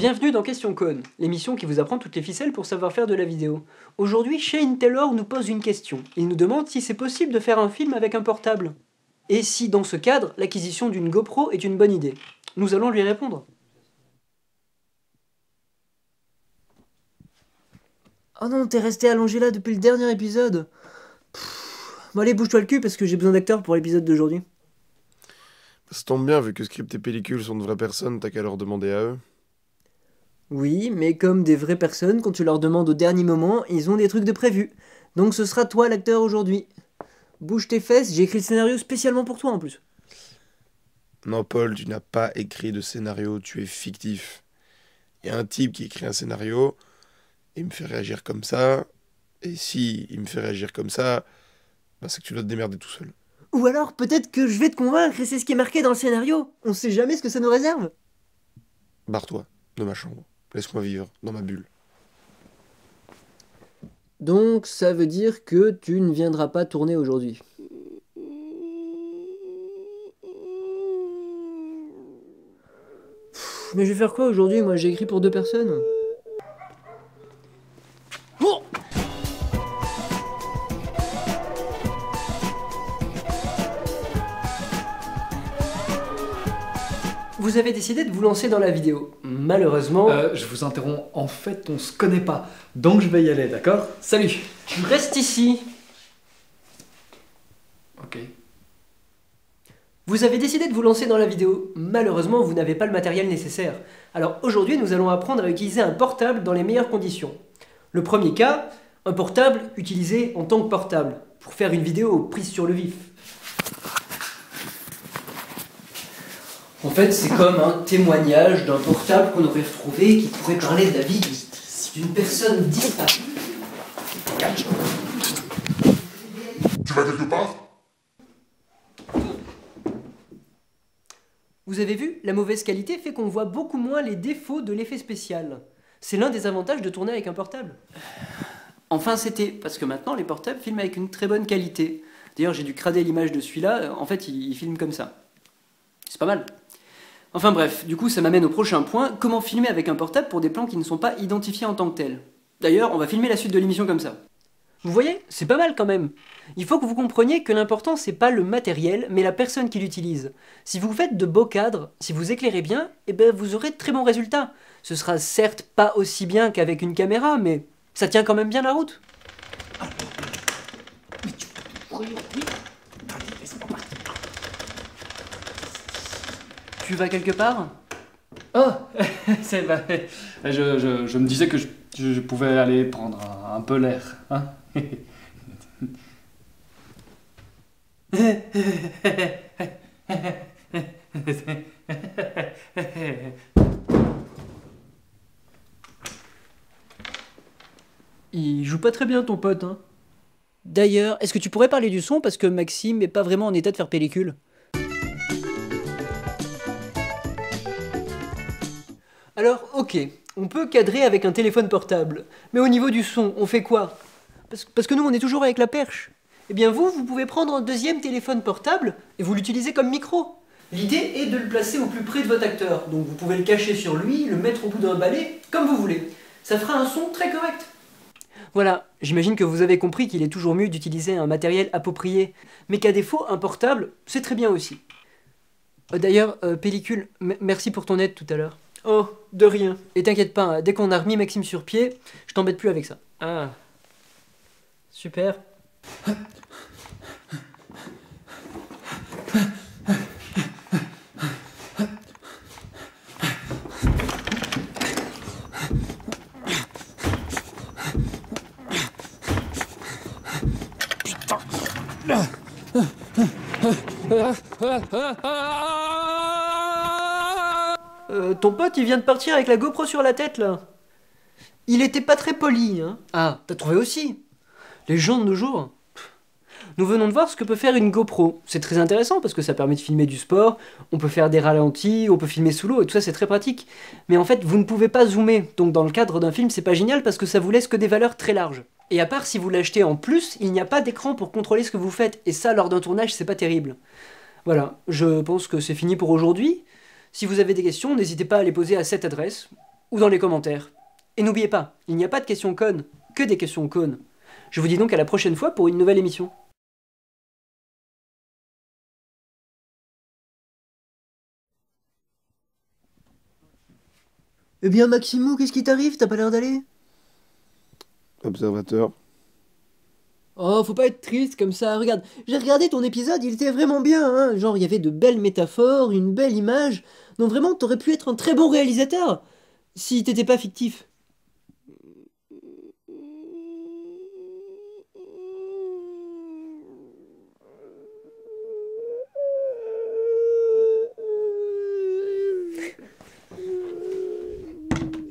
Bienvenue dans Question Con, l'émission qui vous apprend toutes les ficelles pour savoir faire de la vidéo. Aujourd'hui, Shane Taylor nous pose une question. Il nous demande si c'est possible de faire un film avec un portable. Et si, dans ce cadre, l'acquisition d'une GoPro est une bonne idée. Nous allons lui répondre. Oh non, t'es resté allongé là depuis le dernier épisode. Bon allez, bouge-toi le cul parce que j'ai besoin d'acteurs pour l'épisode d'aujourd'hui. Ça tombe bien, vu que script et pellicule sont de vraies personnes, t'as qu'à leur demander à eux. Oui, mais comme des vraies personnes, quand tu leur demandes au dernier moment, ils ont des trucs de prévu. Donc ce sera toi l'acteur aujourd'hui. Bouge tes fesses, j'ai écrit le scénario spécialement pour toi en plus. Non, Paul, tu n'as pas écrit de scénario, tu es fictif. Il y a un type qui écrit un scénario, et il me fait réagir comme ça, et si il me fait réagir comme ça, bah c'est que tu dois te démerder tout seul. Ou alors peut-être que je vais te convaincre et c'est ce qui est marqué dans le scénario. On sait jamais ce que ça nous réserve. Barre-toi de ma chambre, laisse-moi vivre dans ma bulle. Donc ça veut dire que tu ne viendras pas tourner aujourd'hui. Mais je vais faire quoi aujourd'hui? Moi j'ai écrit pour 2 personnes. Oh! Vous avez décidé de vous lancer dans la vidéo. Malheureusement... Je vous interromps, en fait on se connaît pas, donc je vais y aller, d'accord? Salut! Tu restes ici. Ok. Vous avez décidé de vous lancer dans la vidéo. Malheureusement, vous n'avez pas le matériel nécessaire. Alors aujourd'hui, nous allons apprendre à utiliser un portable dans les meilleures conditions. Le premier cas, un portable utilisé en tant que portable, pour faire une vidéo prise sur le vif. En fait, c'est comme un témoignage d'un portable qu'on aurait retrouvé qui pourrait parler de la vie d'une personne disparue. Tu vas quelque part? Vous avez vu, la mauvaise qualité fait qu'on voit beaucoup moins les défauts de l'effet spécial. C'est l'un des avantages de tourner avec un portable. Enfin, c'était, parce que maintenant les portables filment avec une très bonne qualité. D'ailleurs, j'ai dû crader l'image de celui-là, en fait, il filme comme ça. C'est pas mal. Enfin bref, du coup, ça m'amène au prochain point, comment filmer avec un portable pour des plans qui ne sont pas identifiés en tant que tels. D'ailleurs, on va filmer la suite de l'émission comme ça. Vous voyez, c'est pas mal quand même. Il faut que vous compreniez que l'important c'est pas le matériel, mais la personne qui l'utilise. Si vous faites de beaux cadres, si vous éclairez bien, eh ben vous aurez de très bons résultats. Ce sera certes pas aussi bien qu'avec une caméra, mais ça tient quand même bien la route. Tu vas quelque part? Oh c'est vrai. Je me disais que je pouvais aller prendre un peu l'air, hein. Il joue pas très bien ton pote, hein. D'ailleurs, est-ce que tu pourrais parler du son parce que Maxime est pas vraiment en état de faire pellicule? Alors, ok, on peut cadrer avec un téléphone portable, mais au niveau du son, on fait quoi? Parce que nous, on est toujours avec la perche. Eh bien vous pouvez prendre un deuxième téléphone portable et vous l'utilisez comme micro. L'idée est de le placer au plus près de votre acteur, donc vous pouvez le cacher sur lui, le mettre au bout d'un balai, comme vous voulez. Ça fera un son très correct. Voilà, j'imagine que vous avez compris qu'il est toujours mieux d'utiliser un matériel approprié, mais qu'à défaut, un portable, c'est très bien aussi. D'ailleurs, pellicule, merci pour ton aide tout à l'heure. Oh, de rien. Et t'inquiète pas, hein, dès qu'on a remis Maxime sur pied, je t'embête plus avec ça. Ah. Super. Ton pote, il vient de partir avec la GoPro sur la tête, là. Il était pas très poli, hein. Ah, t'as trouvé aussi? Les gens de nos jours. Nous venons de voir ce que peut faire une GoPro. C'est très intéressant parce que ça permet de filmer du sport, on peut faire des ralentis, on peut filmer sous l'eau et tout ça c'est très pratique. Mais en fait vous ne pouvez pas zoomer, donc dans le cadre d'un film c'est pas génial parce que ça vous laisse que des valeurs très larges. Et à part si vous l'achetez en plus, il n'y a pas d'écran pour contrôler ce que vous faites et ça lors d'un tournage c'est pas terrible. Voilà, je pense que c'est fini pour aujourd'hui. Si vous avez des questions, n'hésitez pas à les poser à cette adresse. ou dans les commentaires. Et n'oubliez pas, il n'y a pas de questions connes, que des questions connes. Je vous dis donc à la prochaine fois pour une nouvelle émission. Eh bien, Maximo, qu'est-ce qui t'arrive? T'as pas l'air d'aller? Observateur. Oh, faut pas être triste comme ça, regarde. J'ai regardé ton épisode, il était vraiment bien, hein. Genre, il y avait de belles métaphores, une belle image. Donc vraiment, t'aurais pu être un très bon réalisateur. Si t'étais pas fictif.